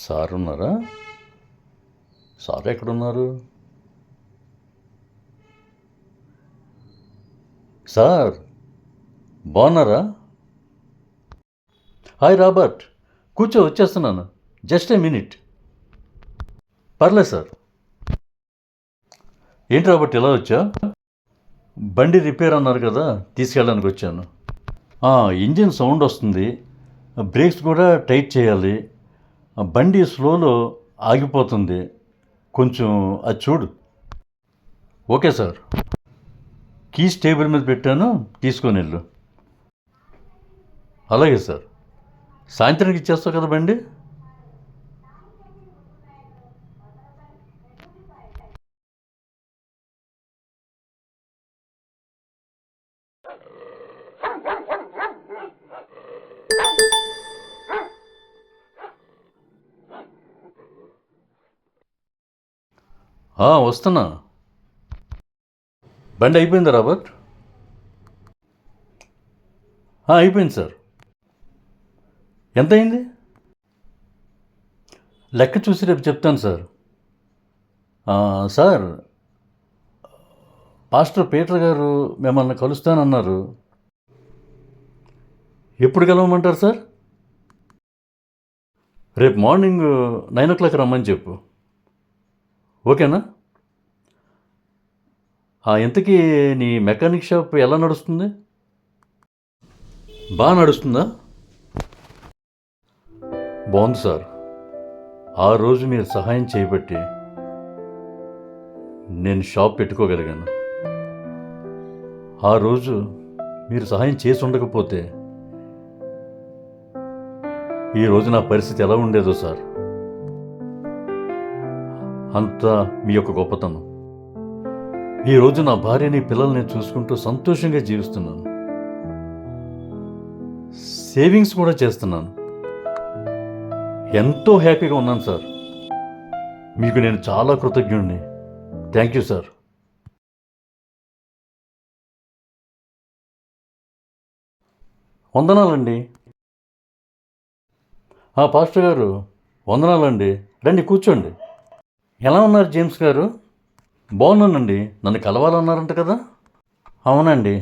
Sir ఉన్నారా? Sir ఎక్కడున్నారు? Sir బాగున్నారా? హాయ్ రాబర్ట్, కూర్చో, వచ్చేస్తున్నాను. Just a minute. పర్లేదు సార్. ఏంటి రాబర్ట్ ఇలా వచ్చా? బండి రిపేర్ అన్నారు కదా, తీసుకెళ్ళడానికి వచ్చాను. ఇంజిన్ సౌండ్ వస్తుంది, బ్రేక్స్ కూడా టైట్ చేయాలి. బండి స్లోలో ఆగిపోతుంది, కొంచెం అది చూడు. Okay sir. కీస్ టేబుల్ మీద పెట్టాను, తీసుకొని వెళ్ళు. అలాగే సార్. సాయంత్రానికి ఇచ్చేస్తావు కదా బండి? వస్తున్నా. బండి అయిపోయిందా రాబర్ట్? అయిపోయింది సార్. ఎంత అయింది? లెక్క చూసి రేపు చెప్తాను సార్. సార్, పాస్టర్ పీటర్ గారు మిమ్మల్ని కలుస్తానన్నారు. ఎప్పుడు కలవమంటారు సార్? రేపు మార్నింగ్ 9 o'clock రమ్మని చెప్పు. ఓకేనా? ఇంతకీ నీ మెకానిక్ షాప్ ఎలా నడుస్తుంది? బాగా నడుస్తుందా? బాగుంది సార్. ఆ రోజు మీరు సహాయం చేయబట్టి నేను షాప్ పెట్టుకోగలిగాను. ఆ రోజు మీరు సహాయం చేసి ఉండకపోతే ఈరోజు నా పరిస్థితి ఎలా ఉండేదో సార్. అంతా మీ యొక్క గొప్పతనం. ఈరోజు నా భార్యని పిల్లల్ని చూసుకుంటూ సంతోషంగా జీవిస్తున్నాను. సేవింగ్స్ కూడా చేస్తున్నాను. ఎంతో హ్యాపీగా ఉన్నాను సార్. మీకు నేను చాలా కృతజ్ఞుడిని. Thank you sir. వందనాలండి. పాస్టర్ గారు, వందనాలండి. రండి కూర్చోండి. ఎలా ఉన్నారు జేమ్స్ గారు? బాగున్నానండి. నన్ను కలవాలన్నారంట కదా? అవునండి.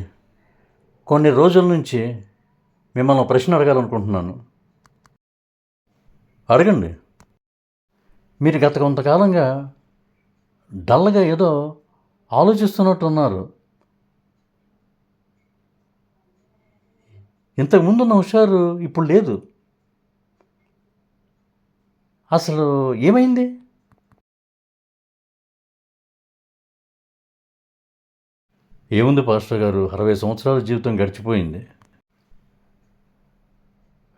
కొన్ని రోజుల నుంచి మిమ్మల్ని ప్రశ్న అడగాలనుకుంటున్నాను. అడగండి. మీరు గత కొంతకాలంగా డల్గా ఏదో ఆలోచిస్తున్నట్టున్నారు. ఇంతకుముందున్న హుషారు ఇప్పుడు లేదు. అసలు ఏమైంది? ఏముంది పాస్టర్ గారు, 60 సంవత్సరాల జీవితం గడిచిపోయింది.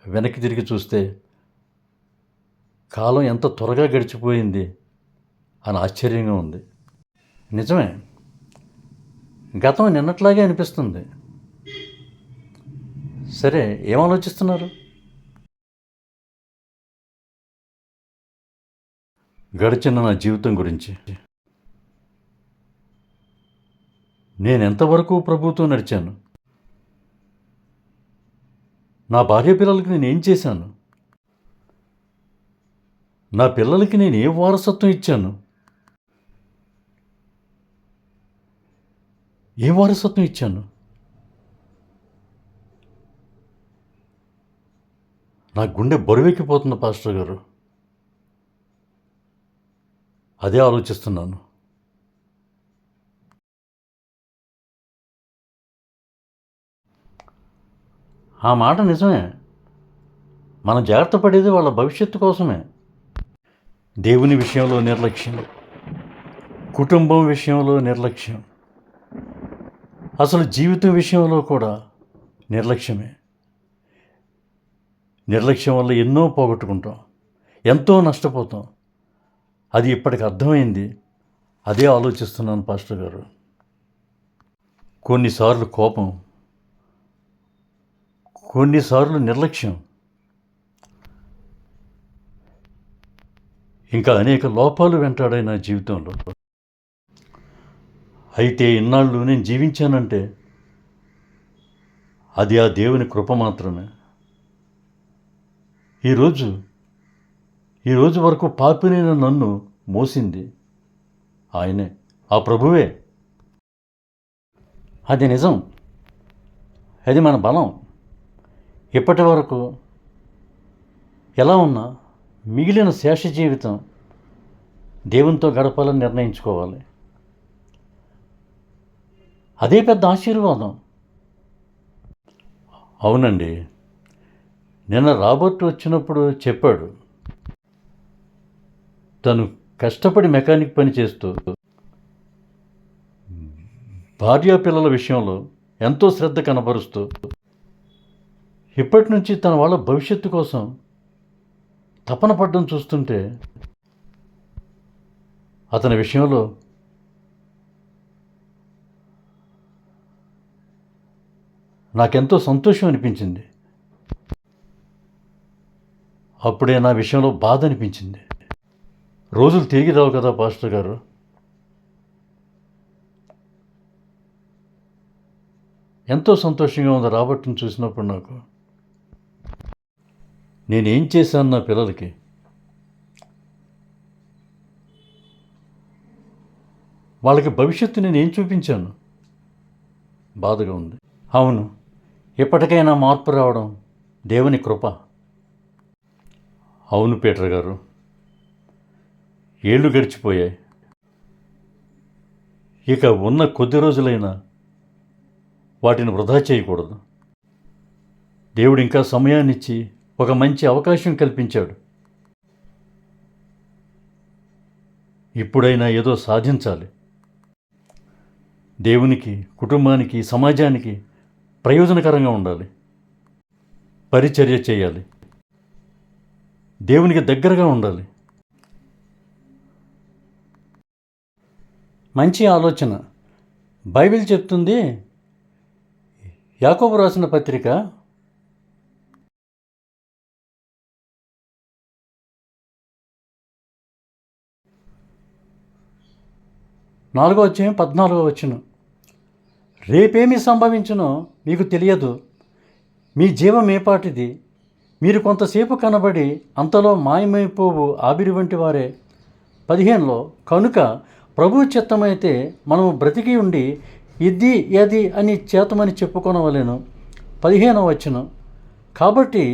వెనక్కి తిరిగి చూస్తే కాలం ఎంత త్వరగా గడిచిపోయింది అని ఆశ్చర్యంగా ఉంది. నిజమే, గతం నిన్నట్లాగే అనిపిస్తుంది. సరే, ఏం ఆలోచిస్తున్నారు? గడిచిన నా జీవితం గురించి. నేనెంతవరకు ప్రభుతో నడిచాను? నా భార్య పిల్లలకి నేనేం చేశాను? నా పిల్లలకి నేను ఏ వారసత్వం ఇచ్చాను? ఏ వారసత్వం ఇచ్చాను? నా గుండె బరువెక్కిపోతుంది పాస్టర్ గారు. అదే ఆలోచిస్తున్నాను. ఆ మాట నిజమే. మనం జాగ్రత్త పడేది వాళ్ళ భవిష్యత్తు కోసమే. దేవుని విషయంలో నిర్లక్ష్యం, కుటుంబం విషయంలో నిర్లక్ష్యం, అసలు జీవితం విషయంలో కూడా నిర్లక్ష్యమే. నిర్లక్ష్యం వల్ల ఎన్నో పోగొట్టుకుంటాం, ఎంతో నష్టపోతాం. అది ఇప్పటికి అర్థమైంది. అదే ఆలోచిస్తున్నాను పాస్టర్ గారు. కొన్నిసార్లు కోపం, కొన్నిసార్లు నిర్లక్ష్యం, ఇంకా అనేక లోపాలు వెంటాడాయి నా జీవితంలో. అయితే ఇన్నాళ్ళు నేను జీవించానంటే అది ఆ దేవుని కృప మాత్రమే. ఈరోజు ఈ రోజు వరకు పాపినైన నన్ను మోసింది ఆయనే, ఆ ప్రభువే. అది నిజం, అది మన బలం. ఇప్పటి వరకు ఎలా ఉన్నా మిగిలిన శేష జీవితం దేవునితో గడపాలని నిర్ణయించుకోవాలి. అదే పెద్ద ఆశీర్వాదం. అవునండి, నిన్న రాబర్ట్ వచ్చినప్పుడు చెప్పాడు, తను కష్టపడి మెకానిక్ పని చేస్తూ భార్యాపిల్లల విషయంలో ఎంతో శ్రద్ధ కనబరుస్తూ ఇప్పటి నుంచి తన వాళ్ళ భవిష్యత్తు కోసం తపన పడ్డం చూస్తుంటే అతని విషయంలో నాకెంతో సంతోషం అనిపించింది. అప్పుడే నా విషయంలో బాధ అనిపించింది. రోజులు తిరిగి రావు కదా పాస్టర్ గారు. ఎంతో సంతోషంగా ఉంది రాబర్ట్ని చూసినప్పుడు. నాకు నేనేం చేశాను నా పిల్లలకి? వాళ్ళకి భవిష్యత్తు నేనేం చూపించాను? బాధగా ఉంది. అవును, ఎప్పటికైనా మార్పు రావడం దేవుని కృప. అవును పీటర్ గారు, ఏళ్ళు గడిచిపోయాయి. ఇక ఉన్న కొద్ది రోజులైనా వాటిని వృధా చేయకూడదు. దేవుడు ఇంకా సమయాన్నిచ్చి ఒక మంచి అవకాశం కల్పించాడు. ఇప్పుడైనా ఏదో సాధించాలి. దేవునికి, కుటుంబానికి, సమాజానికి ప్రయోజనకరంగా ఉండాలి. పరిచర్య చేయాలి. దేవునికి దగ్గరగా ఉండాలి. మంచి ఆలోచన. బైబిల్ చెప్తుంది, యాకోబు రాసిన పత్రిక 4:14 రేపేమి సంభవించునో మీకు తెలియదు, మీ జీవం ఏపాటిది, మీరు కొంతసేపు కనబడి అంతలో మాయమైపోవు ఆవిరి వంటి వారే. 15 కనుక ప్రభు చిత్తమైతే మనము బ్రతికి ఉండి ఇది అది అని చేతమని చెప్పుకొనవలెను. 15 కాబట్టి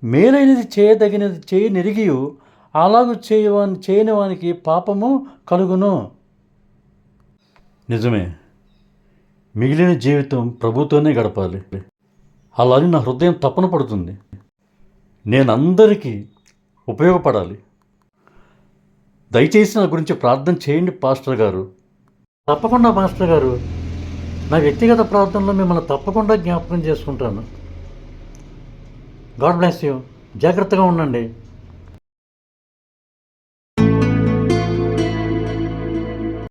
మేలైనది చేయదగినది చేయనిరిగియు అలాగూ చేయని వానికి పాపము కలుగును. నిజమే, మిగిలిన జీవితం ప్రభుతోనే గడపాలి. అలాగే నా హృదయం తపన పడుతుంది. నేను అందరికీ ఉపయోగపడాలి. దయచేసి నా గురించి ప్రార్థన చేయండి పాస్టర్ గారు. తప్పకుండా పాస్టర్ గారు, నా వ్యక్తిగత ప్రార్థనలో మిమ్మల్ని తప్పకుండా జ్ఞాపకం చేసుకుంటాను. God bless you. జాగ్రత్తగా ఉండండి.